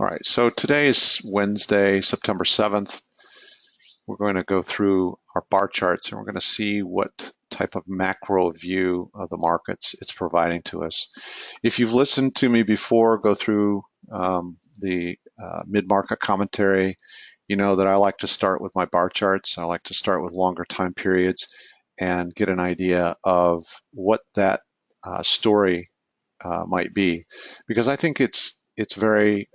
All right, so today is Wednesday, September 7th. We're going to go through our bar charts and we're going to see what type of macro view of the markets it's providing to us. If you've listened to me before, go through the mid-market commentary, you know that I like to start with my bar charts. I like to start with longer time periods and get an idea of what that story might be, because I think it's very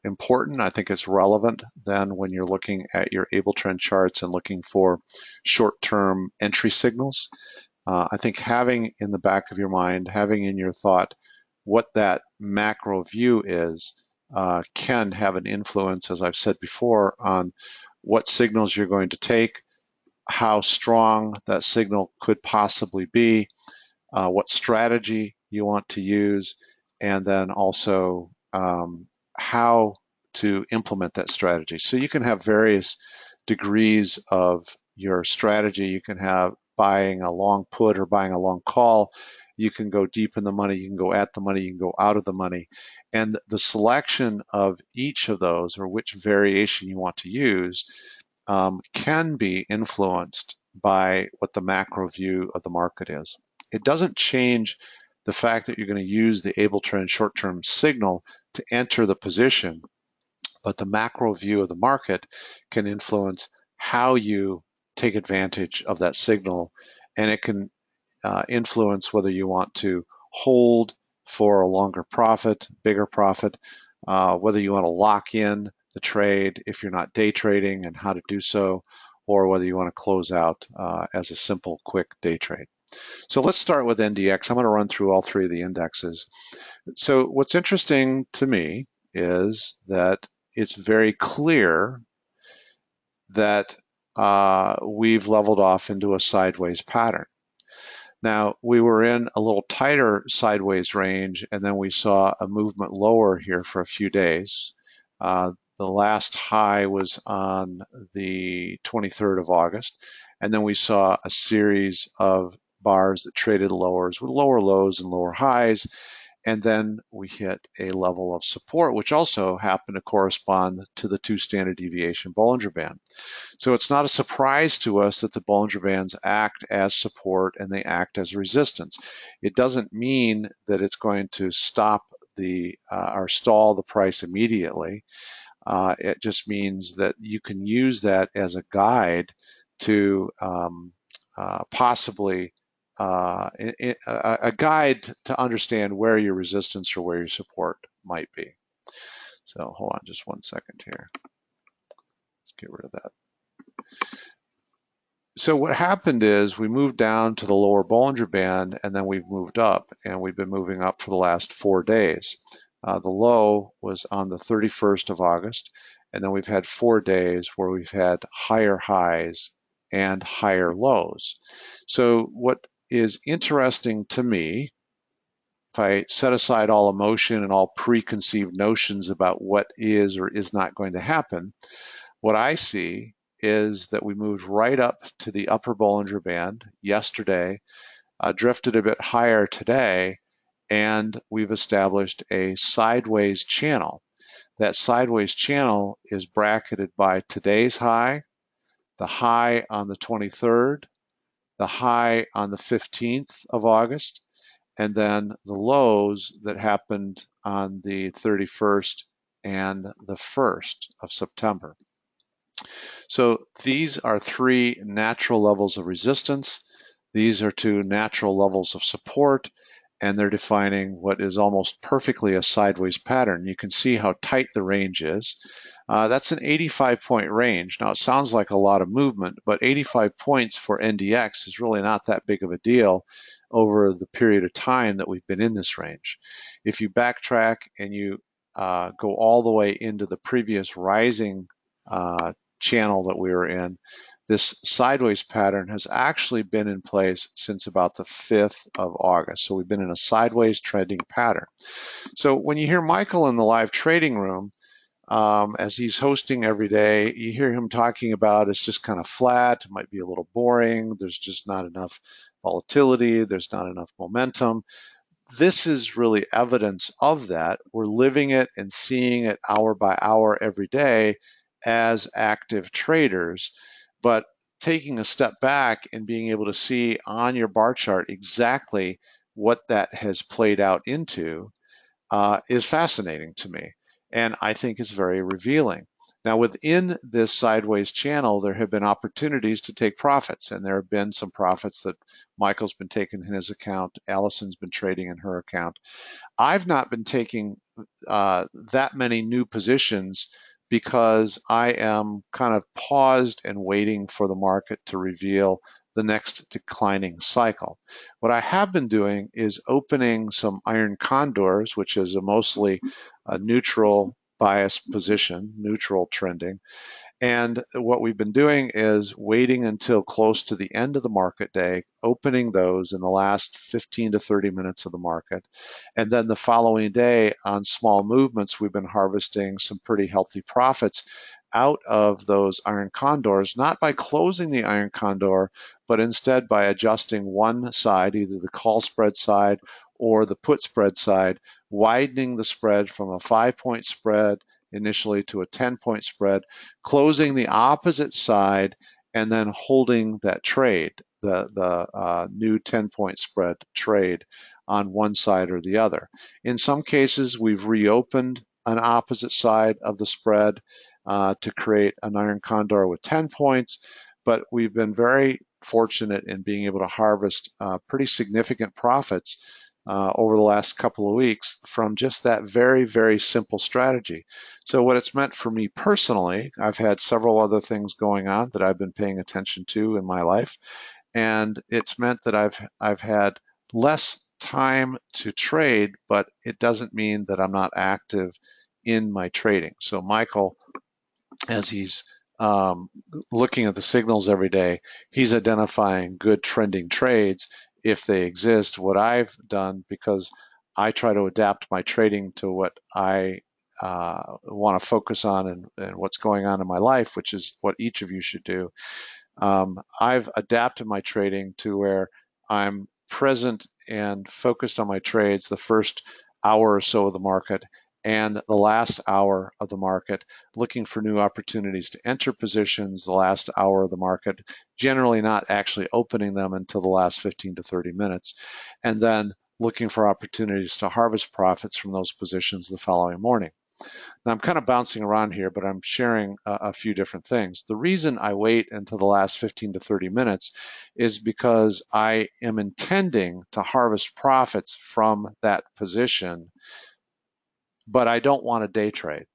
important. I think it's relevant then when you're looking at your Able Trend charts and looking for short-term entry signals. I think having in the back of your mind, having in your thought what that macro view is, can have an influence, as I've said before, on what signals you're going to take, how strong that signal could possibly be, what strategy you want to use, and then also how to implement that strategy. So you can have various degrees of your strategy. You can have buying a long put or buying a long call. You can go deep in the money, you can go at the money, you can go out of the money. And the selection of each of those, or which variation you want to use, can be influenced by what the macro view of the market is. It doesn't change the fact that you're going to use the Able Trend short-term signal to enter the position, but the macro view of the market can influence how you take advantage of that signal, and it can influence whether you want to hold for a longer profit, bigger profit, whether you want to lock in the trade if you're not day trading and how to do so, or whether you want to close out as a simple, quick day trade. So let's start with NDX. I'm going to run through all three of the indexes. So what's interesting to me is that it's very clear that we've leveled off into a sideways pattern. Now, we were in a little tighter sideways range, and then we saw a movement lower here for a few days. The last high was on the 23rd of August, and then we saw a series of bars that traded lowers with lower lows and lower highs, and then we hit a level of support, which also happened to correspond to the 2 standard deviation Bollinger Band. So it's not a surprise to us that the Bollinger Bands act as support and they act as resistance. It doesn't mean that it's going to stop or stall the price immediately. It just means that you can use that as a guide to possibly a guide to understand where your resistance or where your support might be. So hold on just 1 second here. Let's get rid of that. So what happened is we moved down to the lower Bollinger Band, and then we've moved up, and we've been moving up for the last 4 days. The low was on the 31st of August, and then we've had 4 days where we've had higher highs and higher lows. So what is interesting to me, if I set aside all emotion and all preconceived notions about what is or is not going to happen, what I see is that we moved right up to the upper Bollinger Band yesterday, drifted a bit higher today, and we've established a sideways channel. That sideways channel is bracketed by today's high, the high on the 23rd, the high on the 15th of August, and then the lows that happened on the 31st and the 1st of September. So these are 3 natural levels of resistance. These are 2 natural levels of support, and they're defining what is almost perfectly a sideways pattern. You can see how tight the range is. That's an 85-point range. Now, it sounds like a lot of movement, but 85 points for NDX is really not that big of a deal over the period of time that we've been in this range. If you backtrack and you go all the way into the previous rising channel that we were in, this sideways pattern has actually been in place since about the 5th of August. So we've been in a sideways trending pattern. So when you hear Michael in the live trading room, as he's hosting every day, you hear him talking about it's just kind of flat, it might be a little boring, there's just not enough volatility, there's not enough momentum. this is really evidence of that. We're living it and seeing it hour by hour every day as active traders, but taking a step back and being able to see on your bar chart exactly what that has played out into is fascinating to me, and I think is very revealing. Now, within this sideways channel, there have been opportunities to take profits, and there have been some profits that Michael's been taking in his account, Allison's been trading in her account. I've not been taking that many new positions because I am kind of paused and waiting for the market to reveal the next declining cycle. What I have been doing is opening some iron condors, which is a mostly neutral bias position, neutral trending. And what we've been doing is waiting until close to the end of the market day, opening those in the last 15 to 30 minutes of the market. And then the following day on small movements, we've been harvesting some pretty healthy profits out of those iron condors, not by closing the iron condor, but instead by adjusting one side, either the call spread side or the put spread side, widening the spread from a 5-point spread initially to a 10-point spread, closing the opposite side, and then holding that trade, the new 10-point spread trade on one side or the other. In some cases, we've reopened an opposite side of the spread to create an iron condor with 10 points, but we've been very fortunate in being able to harvest pretty significant profits over the last couple of weeks from just that very, very simple strategy. So what it's meant for me personally, I've had several other things going on that I've been paying attention to in my life, and it's meant that I've had less time to trade, but it doesn't mean that I'm not active in my trading. So Michael, as he's looking at the signals every day, he's identifying good trending trades if they exist. What I've done, because I try to adapt my trading to what I want to focus on and what's going on in my life, which is what each of you should do. I've adapted my trading to where I'm present and focused on my trades the first hour or so of the market and the last hour of the market, looking for new opportunities to enter positions the last hour of the market, generally not actually opening them until the last 15 to 30 minutes, and then looking for opportunities to harvest profits from those positions the following morning. Now, I'm kind of bouncing around here, but I'm sharing a few different things. The reason I wait until the last 15 to 30 minutes is because I am intending to harvest profits from that position, but I don't want to day trade.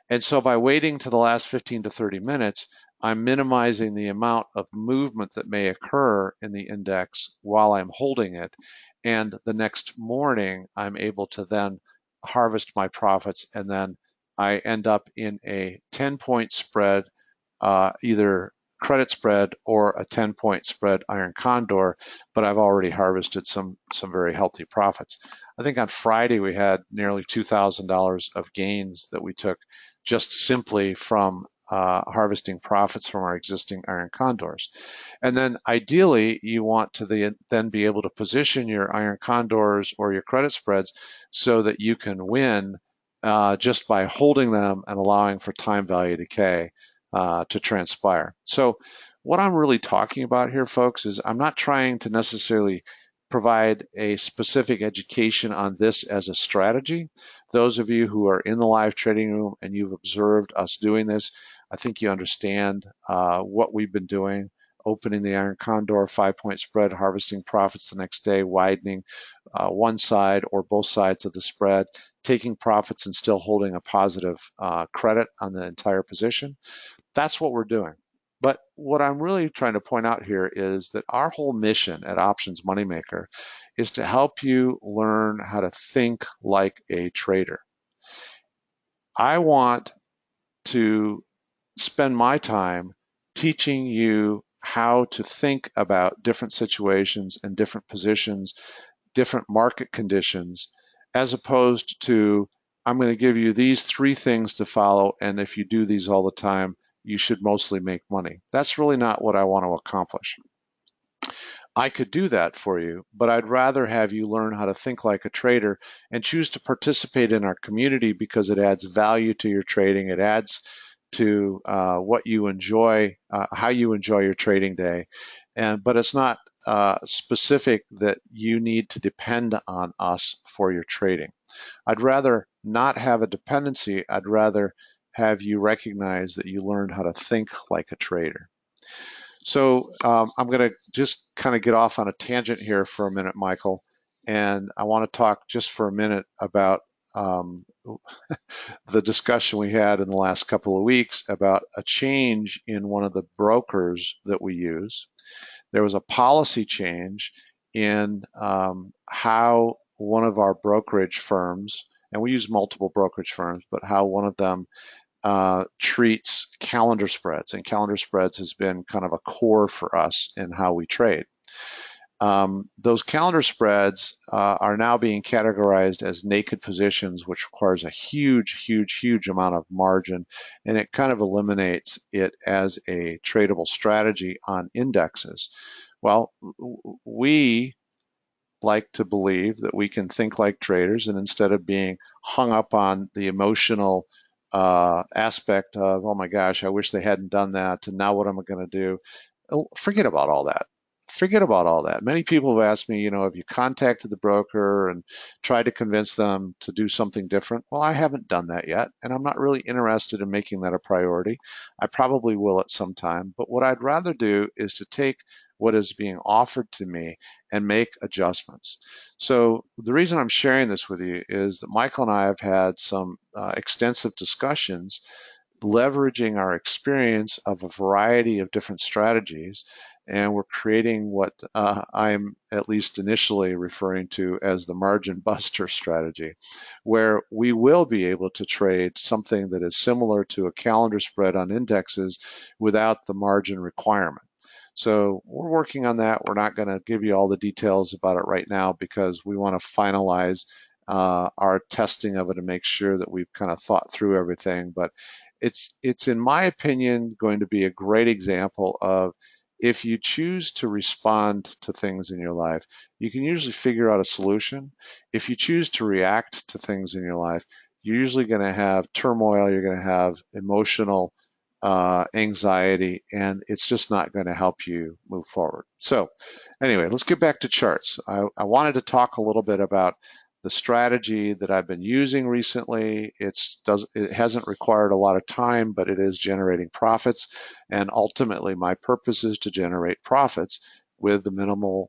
And so by waiting to the last 15 to 30 minutes, I'm minimizing the amount of movement that may occur in the index while I'm holding it. And the next morning, I'm able to then harvest my profits, and then I end up in a 10-point spread, either credit spread or a 10-point spread iron condor, but I've already harvested some very healthy profits. I think on Friday we had nearly $2,000 of gains that we took just simply from harvesting profits from our existing iron condors. And then ideally, you want to then be able to position your iron condors or your credit spreads so that you can win just by holding them and allowing for time value decay to transpire. So what I'm really talking about here, folks, is I'm not trying to necessarily provide a specific education on this as a strategy. Those of you who are in the live trading room and you've observed us doing this, I think you understand what we've been doing, opening the iron condor, 5-point spread, harvesting profits the next day, widening one side or both sides of the spread, taking profits and still holding a positive credit on the entire position. That's what we're doing. But what I'm really trying to point out here is that our whole mission at Options Moneymaker is to help you learn how to think like a trader. I want to spend my time teaching you how to think about different situations and different positions, different market conditions, as opposed to, I'm going to give you these 3 things to follow, and if you do these all the time, you should mostly make money. That's really not what I want to accomplish. I could do that for you, but I'd rather have you learn how to think like a trader and choose to participate in our community because it adds value to your trading. It adds to what you enjoy, how you enjoy your trading day. But it's not specific that you need to depend on us for your trading. I'd rather not have a dependency. I'd rather have you recognize that you learned how to think like a trader. So I'm going to just kind of get off on a tangent here for a minute, Michael, and I want to talk just for a minute about the discussion we had in the last couple of weeks about a change in one of the brokers that we use. There was a policy change in how one of our brokerage firms, and we use multiple brokerage firms, but how one of them treats calendar spreads, and calendar spreads has been kind of a core for us in how we trade. Those calendar spreads are now being categorized as naked positions, which requires a huge amount of margin, and it kind of eliminates it as a tradable strategy on indexes. Well, we like to believe that we can think like traders, and instead of being hung up on the emotional aspect of, oh my gosh, I wish they hadn't done that, and now what am I going to do? Forget about all that. Forget about all that. Many people have asked me, have you contacted the broker and tried to convince them to do something different? Well, I haven't done that yet, and I'm not really interested in making that a priority. I probably will at some time, but what I'd rather do is to take what is being offered to me and make adjustments. So the reason I'm sharing this with you is that Michael and I have had some extensive discussions leveraging our experience of a variety of different strategies, and we're creating what I'm at least initially referring to as the margin buster strategy, where we will be able to trade something that is similar to a calendar spread on indexes without the margin requirement. So we're working on that. We're not going to give you all the details about it right now because we want to finalize our testing of it and make sure that we've kind of thought through everything. But it's in my opinion going to be a great example of, if you choose to respond to things in your life, you can usually figure out a solution. If you choose to react to things in your life, you're usually going to have turmoil, you're going to have emotional anxiety, and it's just not going to help you move forward. So anyway, let's get back to charts. I wanted to talk a little bit about the strategy that I've been using recently. It hasn't required a lot of time, but it is generating profits. And ultimately, my purpose is to generate profits with the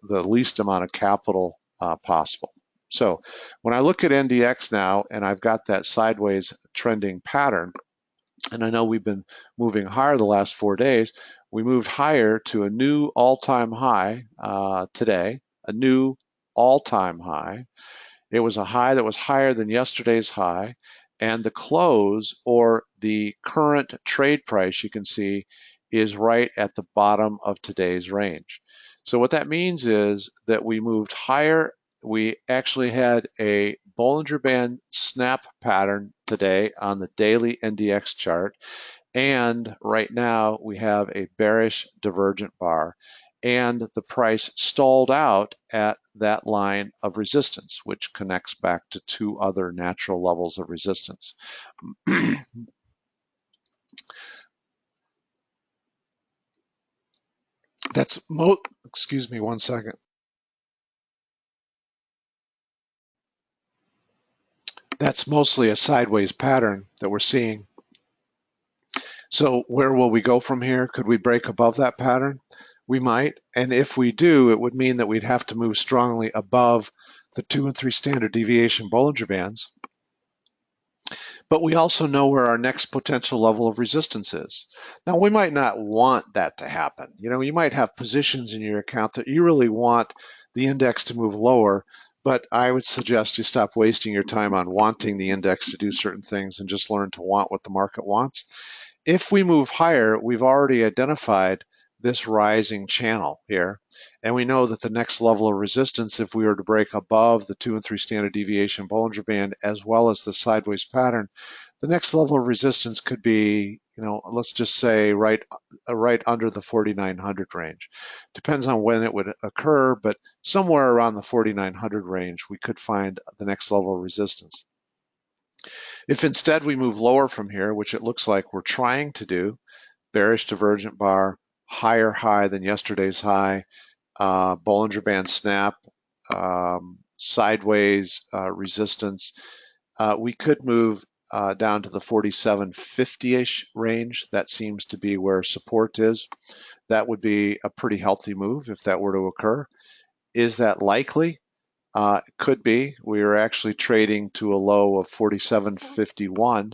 the least amount of capital possible. So when I look at NDX now, and I've got that sideways trending pattern, and I know we've been moving higher the last 4 days, we moved higher to a new all-time high today, a new all-time high. It was a high that was higher than yesterday's high, and the close, or the current trade price, you can see is right at the bottom of today's range. So what that means is that we moved higher. We actually had a Bollinger Band snap pattern today on the daily NDX chart, and right now we have a bearish divergent bar, and the price stalled out at that line of resistance, which connects back to two other natural levels of resistance. Excuse me one second. That's mostly a sideways pattern that we're seeing. So where will we go from here? Could we break above that pattern? We might, and if we do, it would mean that we'd have to move strongly above the 2 and 3 standard deviation Bollinger Bands. But we also know where our next potential level of resistance is. Now, we might not want that to happen. You might have positions in your account that you really want the index to move lower, but I would suggest you stop wasting your time on wanting the index to do certain things and just learn to want what the market wants. If we move higher, we've already identified this rising channel here. And we know that the next level of resistance, if we were to break above the 2 and 3 standard deviation Bollinger Band, as well as the sideways pattern, the next level of resistance could be, let's just say right under the 4,900 range. Depends on when it would occur, but somewhere around the 4,900 range, we could find the next level of resistance. If instead we move lower from here, which it looks like we're trying to do, bearish divergent bar, higher high than yesterday's high, Bollinger Band snap, sideways resistance, we could move down to the 4750-ish range. That seems to be where support is. That would be a pretty healthy move if that were to occur. Is that likely? It could be. We are actually trading to a low of 47.51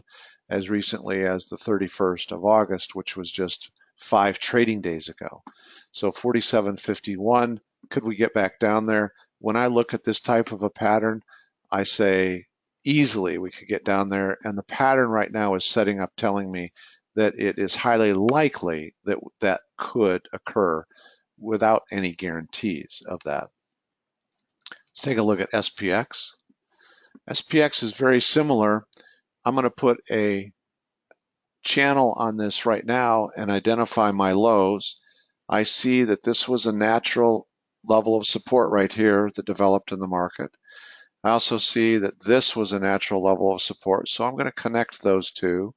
as recently as the 31st of August, which was just 5 trading days ago. So 47.51, could we get back down there? When I look at this type of a pattern, I say easily we could get down there, and the pattern right now is setting up telling me that it is highly likely that that could occur without any guarantees of that. Let's take a look at SPX. SPX is very similar. I'm going to put a channel on this right now and identify my lows. I see that this was a natural level of support right here that developed in the market. I also see that this was a natural level of support, so I'm going to connect those two.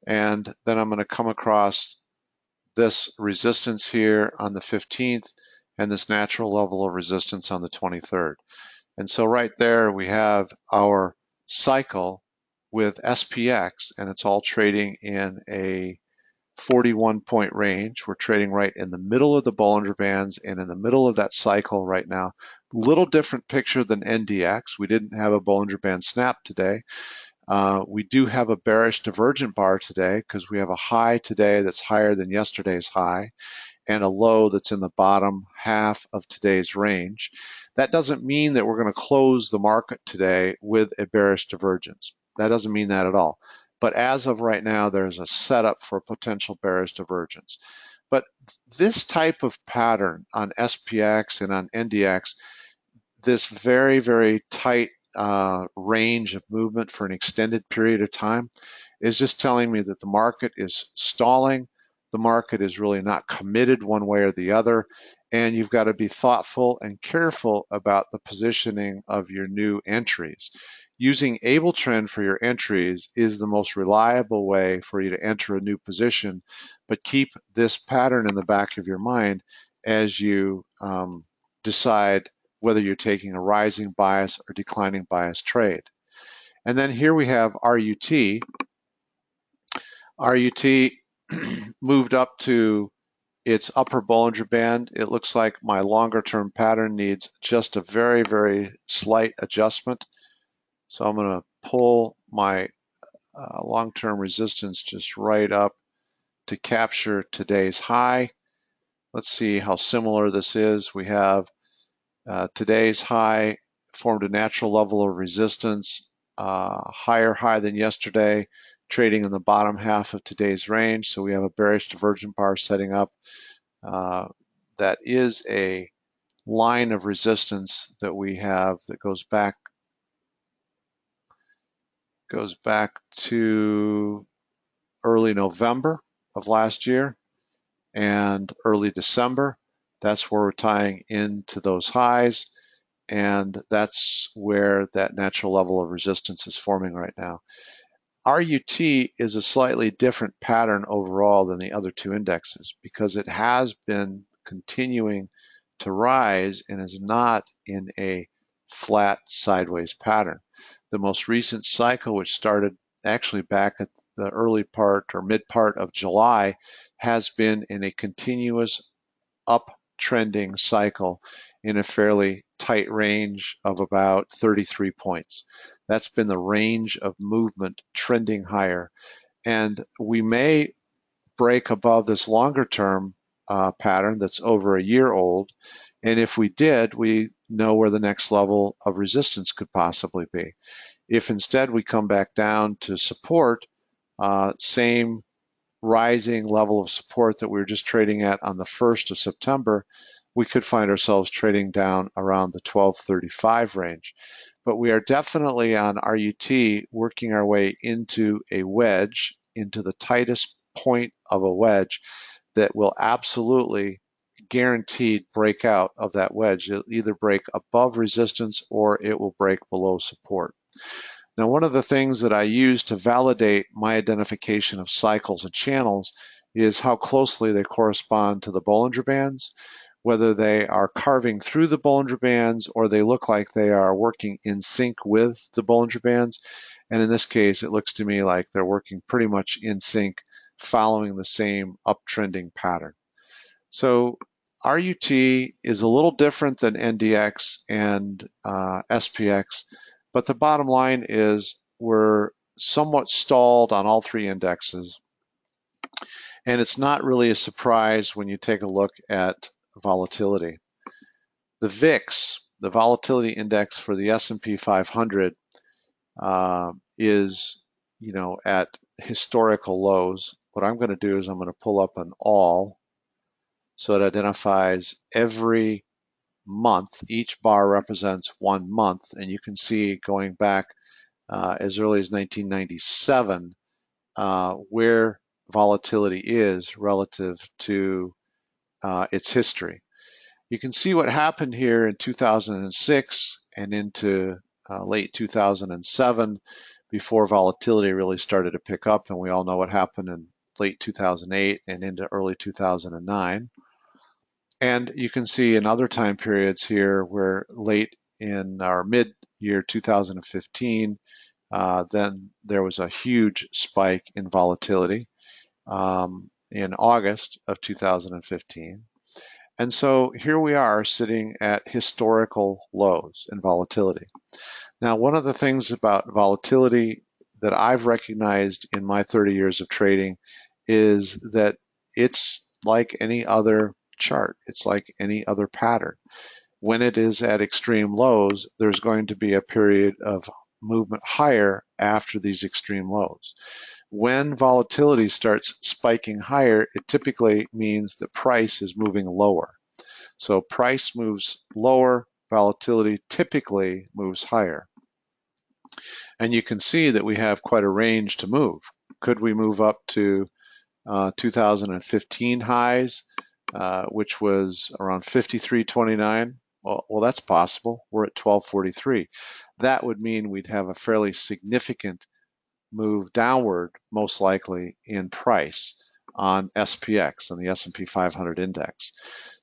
And then I'm going to come across this resistance here on the 15th and this natural level of resistance on the 23rd. And so right there we have our cycle with SPX, and it's all trading in a 41 point range. We're trading right in the middle of the Bollinger Bands and in the middle of that cycle right now. Little different picture than NDX. We didn't have a Bollinger Band snap today. We do have a bearish divergent bar today because we have a high today that's higher than yesterday's high and a low that's in the bottom half of today's range. That doesn't mean that we're going to close the market today with a bearish divergence. That doesn't mean that at all. But as of right now, there's a setup for a potential bearish divergence. But this type of pattern on SPX and on NDX, this very, very tight range of movement for an extended period of time, is just telling me that the market is stalling. The market is really not committed one way or the other, and you've got to be thoughtful and careful about the positioning of your new entries. Using Able Trend for your entries is the most reliable way for you to enter a new position, but keep this pattern in the back of your mind as you decide whether you're taking a rising bias or declining bias trade. And then here we have RUT. RUT moved up to its upper Bollinger Band. It looks like my longer term pattern needs just a very, very slight adjustment. So I'm going to pull my long-term resistance just right up to capture today's high. Let's see how similar this is. We have today's high formed a natural level of resistance, higher high than yesterday, trading in the bottom half of today's range. So we have a bearish divergent bar setting up. That is a line of resistance that we have that goes back to early November of last year and early December. That's where we're tying into those highs, and that's where that natural level of resistance is forming right now. RUT is a slightly different pattern overall than the other two indexes because it has been continuing to rise and is not in a flat sideways pattern. The most recent cycle, which started actually back at the early part or mid part of July, has been in a continuous uptrending cycle in a fairly tight range of about 33 points. That's been the range of movement trending higher. And we may break above this longer term pattern that's over a year old. And if we did, we know where the next level of resistance could possibly be. If instead we come back down to support, same rising level of support that we were just trading at on the 1st of September, we could find ourselves trading down around the 1235 range. But we are definitely on RUT working our way into a wedge, into the tightest point of a wedge that will absolutely guaranteed break out of that wedge. It'll either break above resistance or it will break below support. Now, one of the things that I use to validate my identification of cycles and channels is how closely they correspond to the Bollinger Bands, whether they are carving through the Bollinger Bands or they look like they are working in sync with the Bollinger Bands. And in this case, it looks to me like they're working pretty much in sync, following the same uptrending pattern. So RUT is a little different than NDX and SPX, but the bottom line is we're somewhat stalled on all three indexes. And it's not really a surprise when you take a look at volatility. The VIX, the volatility index for the S&P 500, is, at historical lows. What I'm going to do is I'm going to pull up an all, so it identifies every month. Each bar represents 1 month, and you can see going back as early as 1997 where volatility is relative to its history. You can see what happened here in 2006 and into late 2007 before volatility really started to pick up, and we all know what happened in late 2008 and into early 2009. And you can see in other time periods here where late in our mid-year 2015, then there was a huge spike in volatility in August of 2015. And so here we are sitting at historical lows in volatility. Now, one of the things about volatility that I've recognized in my 30 years of trading is that it's like any other chart. It's like any other pattern. When it is at extreme lows, there's going to be a period of movement higher after these extreme lows. When volatility starts spiking higher, it typically means the price is moving lower. So price moves lower, volatility typically moves higher. And you can see that we have quite a range to move. Could we move up to 2015 highs, which was around 53.29? Well, that's possible. We're at 12.43. That would mean we'd have a fairly significant move downward, most likely in price on SPX, on the S&P 500 index.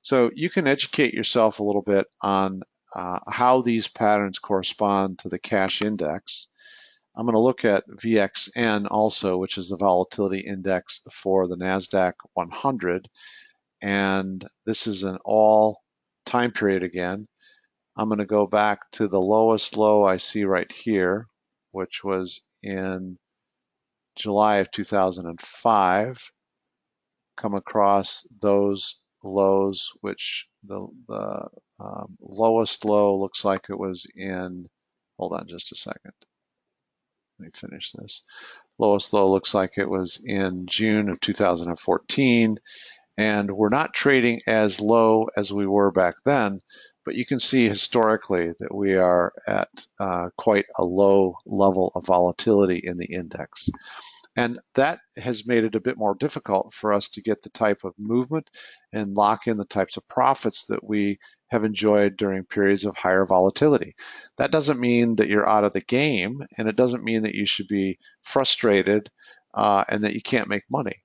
So you can educate yourself a little bit on how these patterns correspond to the cash index. I'm going to look at VXN also, which is the volatility index for the NASDAQ 100. And this is an all time period again. I'm going to go back to the lowest low I see right here, which was in July of 2005. Come across those lows, which the lowest low looks like it was in, hold on just a second. Let me finish this. Lowest low looks like it was in June of 2014. And we're not trading as low as we were back then, but you can see historically that we are at quite a low level of volatility in the index. And that has made it a bit more difficult for us to get the type of movement and lock in the types of profits that we have enjoyed during periods of higher volatility. That doesn't mean that you're out of the game, and it doesn't mean that you should be frustrated and that you can't make money.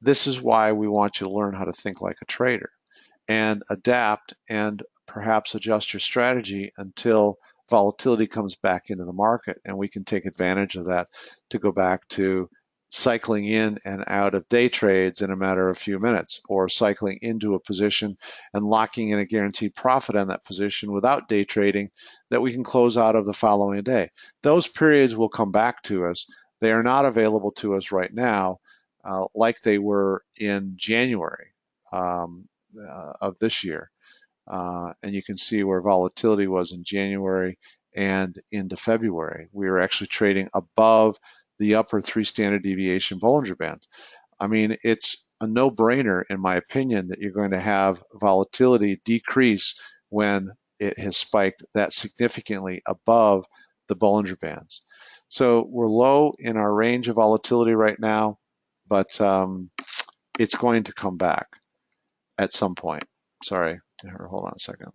This is why we want you to learn how to think like a trader and adapt and perhaps adjust your strategy until volatility comes back into the market, and we can take advantage of that to go back to cycling in and out of day trades in a matter of a few minutes, or cycling into a position and locking in a guaranteed profit on that position without day trading that we can close out of the following day. Those periods will come back to us. They are not available to us right now like they were in January of this year. And you can see where volatility was in January and into February. We were actually trading above the upper 3 standard deviation Bollinger Bands. I mean, it's a no-brainer, in my opinion, that you're going to have volatility decrease when it has spiked that significantly above the Bollinger Bands. So we're low in our range of volatility right now, but it's going to come back at some point. Sorry, hold on a second.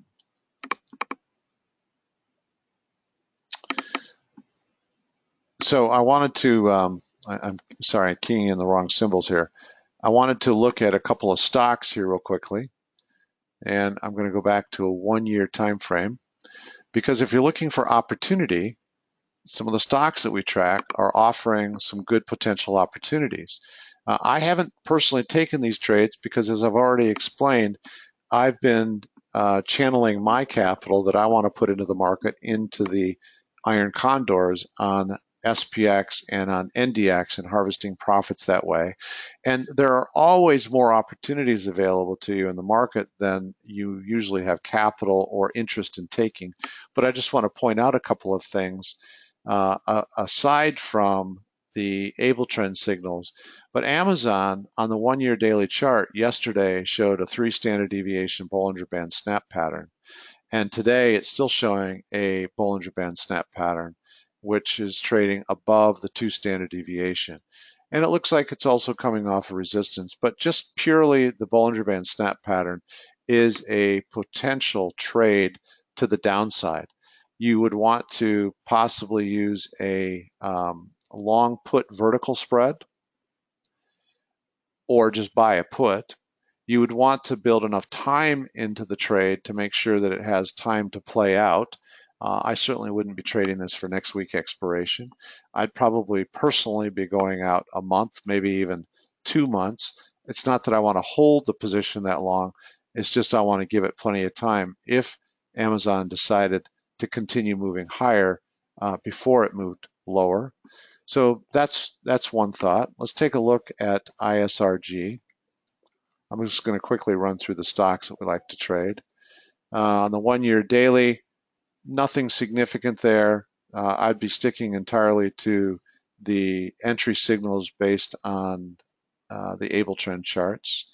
So I wanted to, I'm sorry, I'm keying in the wrong symbols here. I wanted to look at a couple of stocks here real quickly, and I'm going to go back to a 1-year time frame, because if you're looking for opportunity, some of the stocks that we track are offering some good potential opportunities. I haven't personally taken these trades because, as I've already explained, I've been channeling my capital that I want to put into the market into the iron condors on SPX and on NDX and harvesting profits that way. And there are always more opportunities available to you in the market than you usually have capital or interest in taking. But I just want to point out a couple of things aside from the able trend signals. But Amazon on the 1-year daily chart yesterday showed a 3 standard deviation Bollinger Band snap pattern. And today it's still showing a Bollinger Band snap pattern, which is trading above the 2 standard deviation. And it looks like it's also coming off a resistance, but just purely the Bollinger Band snap pattern is a potential trade to the downside. You would want to possibly use a long put vertical spread or just buy a put. You would want to build enough time into the trade to make sure that it has time to play out. I certainly wouldn't be trading this for next week expiration. I'd probably personally be going out a month, maybe even 2 months. It's not that I want to hold the position that long. It's just I want to give it plenty of time if Amazon decided to continue moving higher before it moved lower. So that's one thought. Let's take a look at ISRG. I'm just going to quickly run through the stocks that we like to trade. On the 1-year daily, nothing significant there. I'd be sticking entirely to the entry signals based on the able trend charts.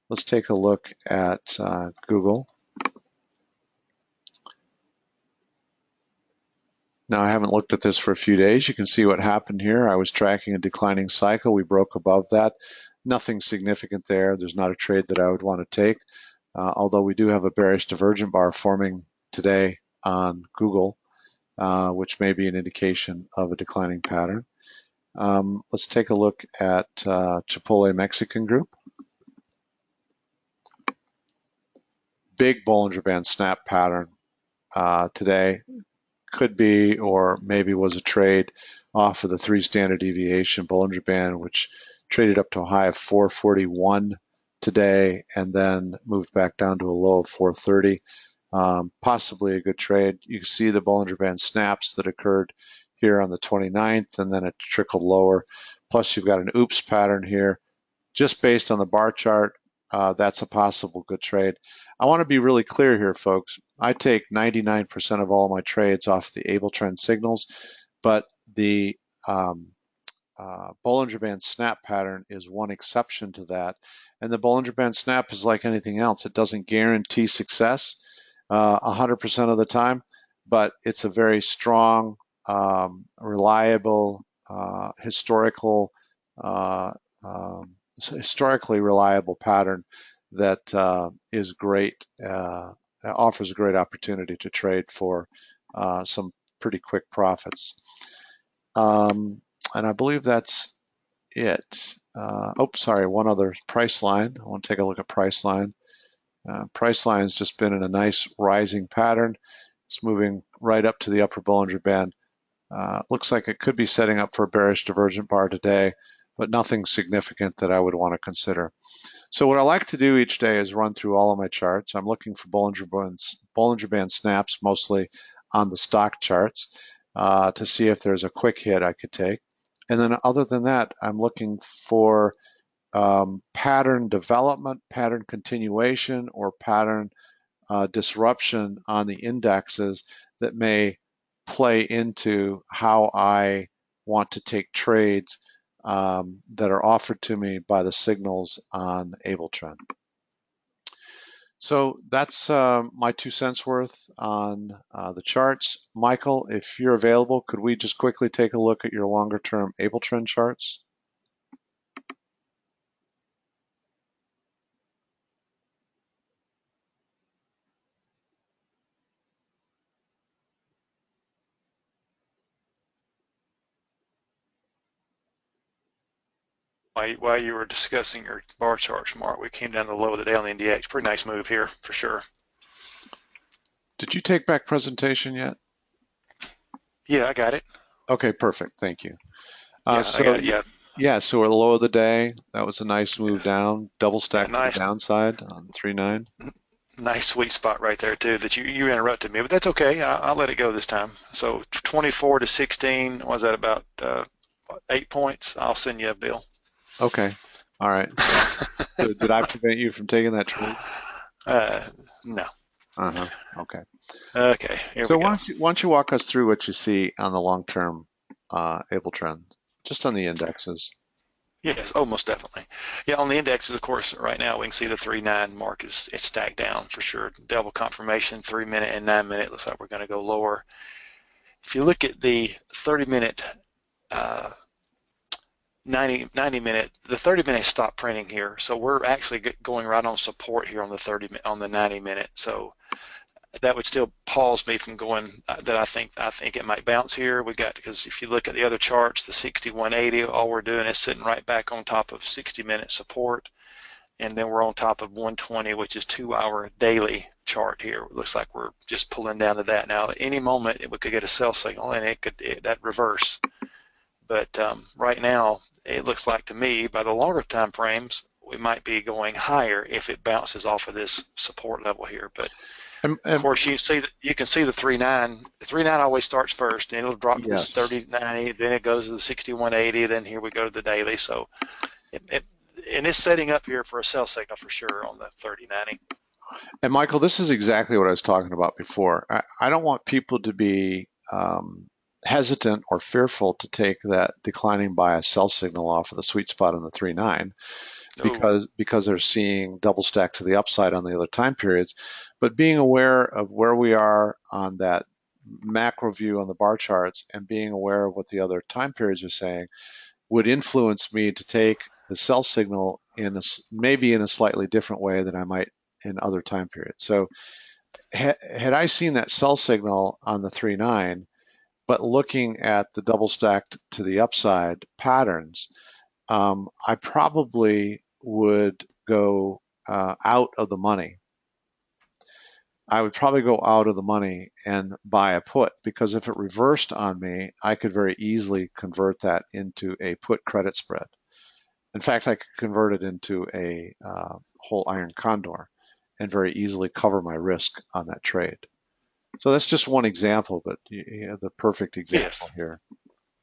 Let's take a look at Google. Now, I haven't looked at this for a few days. You can see what happened here. I was tracking a declining cycle. We broke above that. Nothing significant there. There's not a trade that I would want to take, although we do have a bearish divergent bar forming today on Google, which may be an indication of a declining pattern. Let's take a look at Chipotle Mexican Group. Big Bollinger Band snap pattern today. Could be, or maybe was a trade off of the 3 standard deviation Bollinger Band, which traded up to a high of 441 today and then moved back down to a low of 430. Possibly a good trade. You can see the Bollinger Band snaps that occurred here on the 29th, and then it trickled lower. Plus you've got an oops pattern here. Just based on the bar chart, that's a possible good trade. I want to be really clear here, folks. I take 99% of all of my trades off the able trend signals, but the Bollinger Band snap pattern is one exception to that. And the Bollinger Band snap is like anything else. It doesn't guarantee success 100% of the time, but it's a very strong, reliable, historically reliable pattern that is great, offers a great opportunity to trade for some pretty quick profits. And I believe that's it. Sorry, one other Priceline. I want to take a look at Priceline. Priceline's just been in a nice rising pattern. It's moving right up to the upper Bollinger Band. Looks like it could be setting up for a bearish divergent bar today, but nothing significant that I would want to consider. So what I like to do each day is run through all of my charts. I'm looking for Bollinger Band snaps, mostly on the stock charts, to see if there's a quick hit I could take. And then other than that, I'm looking for pattern development, pattern continuation, or pattern disruption on the indexes that may play into how I want to take trades that are offered to me by the signals on AbleTrend. So that's my 2 cents worth on the charts. Michael, if you're available, could we just quickly take a look at your longer term AbleTrend charts? While you were discussing your bar charts, Mark, we came down to the low of the day on the NDX. Pretty nice move here for sure. Did you take back presentation yet? Yeah, I got it. Okay, perfect. Thank you. Yeah, I got it. Yeah, Yeah, so we're the low of the day. That was a nice move yes. down, double Yeah, stack to the nice, downside on 3.9. nice sweet spot right there too. That you interrupted me, but that's okay. I'll let it go this time. So 24 to 16 was that about 8 points? I'll send you a bill. Okay. All right. So did I prevent you from taking that trade? uh, no. Uh-huh. Okay. Okay, here So we go. why don't you walk us through what you see on the long-term Able trend, just on the indexes? Yes, oh, most definitely. Yeah, on the indexes, of course, right now we can see the 3.9 mark is it's stacked down for sure. Double confirmation, 3 minute and 9 minute. Looks like we're going to go lower. If you look at the 30 minute, uh, 90 minute, the 30 minute stopped printing here. So we're actually going right on support here on the 90 minute. So that would still pause me from going that I think it might bounce here. We got, because if you look at the other charts, the 6180, all we're doing is sitting right back on top of 60-minute support, and then we're on top of 120, which is 2-hour daily chart here. It looks like we're just pulling down to that now. At any moment we could get a sell signal and that reverse. But right now it looks like to me by the longer time frames we might be going higher if it bounces off of this support level here. But And, of and course, you can see the 3.9. The 3.9 always starts first, then it'll drop to this yes. 30.90, then it goes to the 61.80, then here we go to the daily. So, and it's setting up here for a sell signal for sure on the 30.90. And Michael, this is exactly what I was talking about before. I don't want people to be hesitant or fearful to take that declining bias sell signal off of the sweet spot on the 3.9 Oh, because they're seeing double stack to the upside on the other time periods, but being aware of where we are on that macro view on the bar charts and being aware of what the other time periods are saying would influence me to take the sell signal maybe in a slightly different way than I might in other time periods. So had I seen that sell signal on the 3.9, but looking at the double stacked to the upside patterns, I probably would go out of the money. I would probably go out of the money and buy a put, because if it reversed on me, I could very easily convert that into a put credit spread. In fact, I could convert it into a whole iron condor and very easily cover my risk on that trade. So that's just one example, but you have the perfect example yes, here.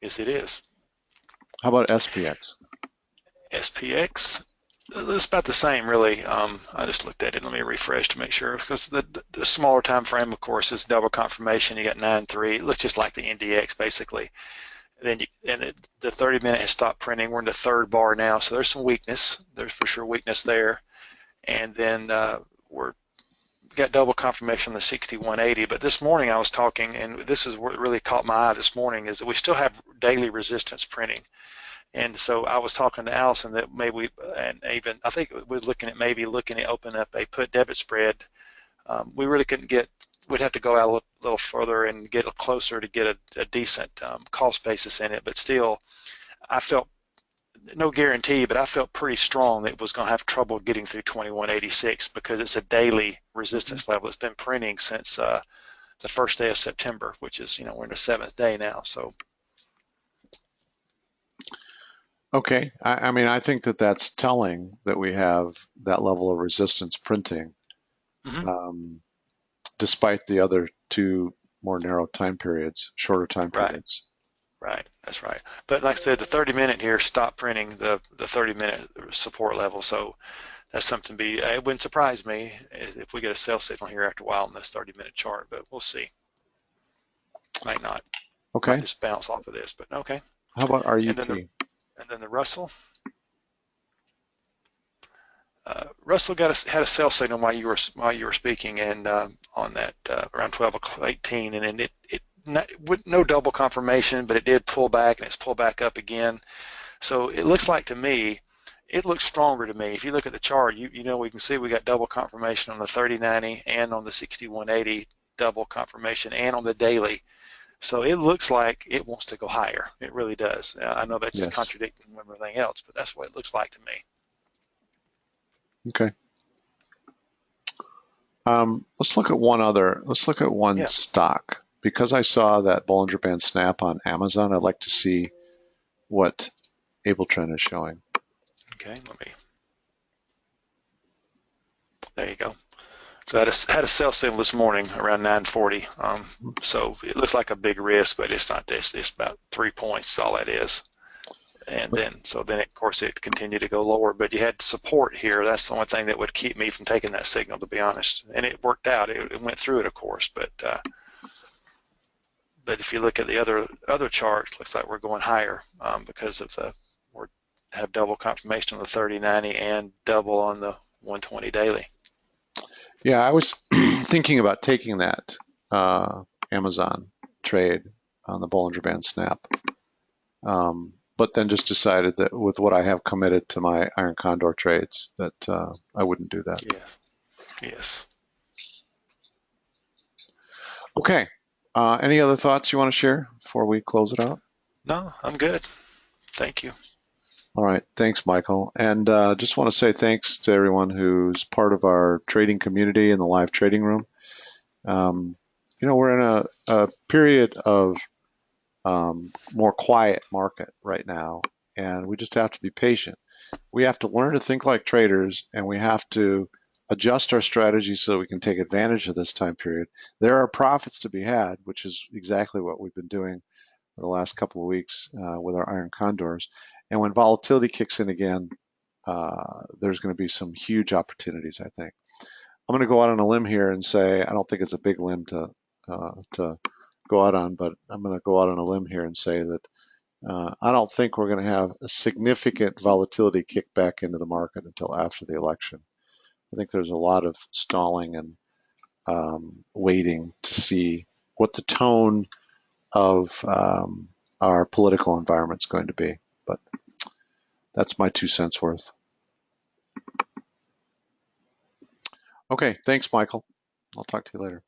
yes, it is. How about SPX? SPX, it's about the same, really. I just looked at it. Let me refresh to make sure, because the smaller time frame, of course, is double confirmation. You got 9.3. It looks just like the NDX, basically. The 30 minute has stopped printing. We're in the third bar now, so there's some weakness. There's for sure weakness there. And then we're got double confirmation on the 6180. But this morning I was talking, and this is what really caught my eye this morning, is that we still have daily resistance printing. And so I was talking to Allison that maybe, and even I think we was looking at opening up a put debit spread. We really couldn't get. We'd have to go out a little further and get closer to get a decent cost basis in it. But still, I felt no guarantee, but I felt pretty strong that it was going to have trouble getting through 2186 because it's a daily resistance level. It's been printing since the first day of September, which is, we're in the seventh day now. So Okay, I mean, I think that that's telling that we have that level of resistance printing, mhm. um, despite the other two more narrow time periods, shorter time Right. periods. Right, that's right. But like I said, the 30 minute here stopped printing the 30 minute support level. So that's something to be, it wouldn't surprise me if we get a sell signal here after a while on this 30 minute chart, but we'll see. Might not. Might Okay, just bounce off of this, but okay. how about And then RUT? And then the Russell. Russell had a sell signal while you were speaking, and on that around 12:18, and then no double confirmation, but it did pull back, and it's pulled back up again. So it looks like to me, it looks stronger to me. If you look at the chart, we can see we got double confirmation on the 30/90 and on the 61/80, double confirmation, and on the daily. So it looks like it wants to go higher. It really does. I know that's Yes. contradicting everything else, but that's what it looks like to me. Okay. Let's look at one Yeah. stock. Because I saw that Bollinger Band snap on Amazon, I'd like to see what Able Trend is showing. Okay. There you go. So I had a sell signal this morning around 9:40. So it looks like a big risk, but it's not this. It's about 3 points. All that is. And then of course it continued to go lower, but you had support here. That's the only thing that would keep me from taking that signal, to be honest. And it worked out. It went through it, of course, but if you look at the other charts, looks like we're going higher because of we have double confirmation on the 30/90 and double on the 120 daily. Yeah, I was thinking about taking that Amazon trade on the Bollinger Band snap. But then just decided that with what I have committed to my Iron Condor trades, that I wouldn't do that. Yes. Yes. Okay. Any other thoughts you want to share before we close it out? No, I'm good. Thank you. All right. Thanks, Michael. And just want to say thanks to everyone who's part of our trading community in the live trading room. We're in a period of more quiet market right now, and we just have to be patient. We have to learn to think like traders, and we have to adjust our strategy so we can take advantage of this time period. There are profits to be had, which is exactly what we've been doing for the last couple of weeks with our Iron Condors. And when volatility kicks in again, there's going to be some huge opportunities, I think. I'm going to go out on a limb here and say, I don't think it's a big limb to go out on, but I'm going to go out on a limb here and say that I don't think we're going to have a significant volatility kick back into the market until after the election. I think there's a lot of stalling and waiting to see what the tone of our political environment is going to be. But that's my 2 cents worth. Okay, thanks, Michael. I'll talk to you later.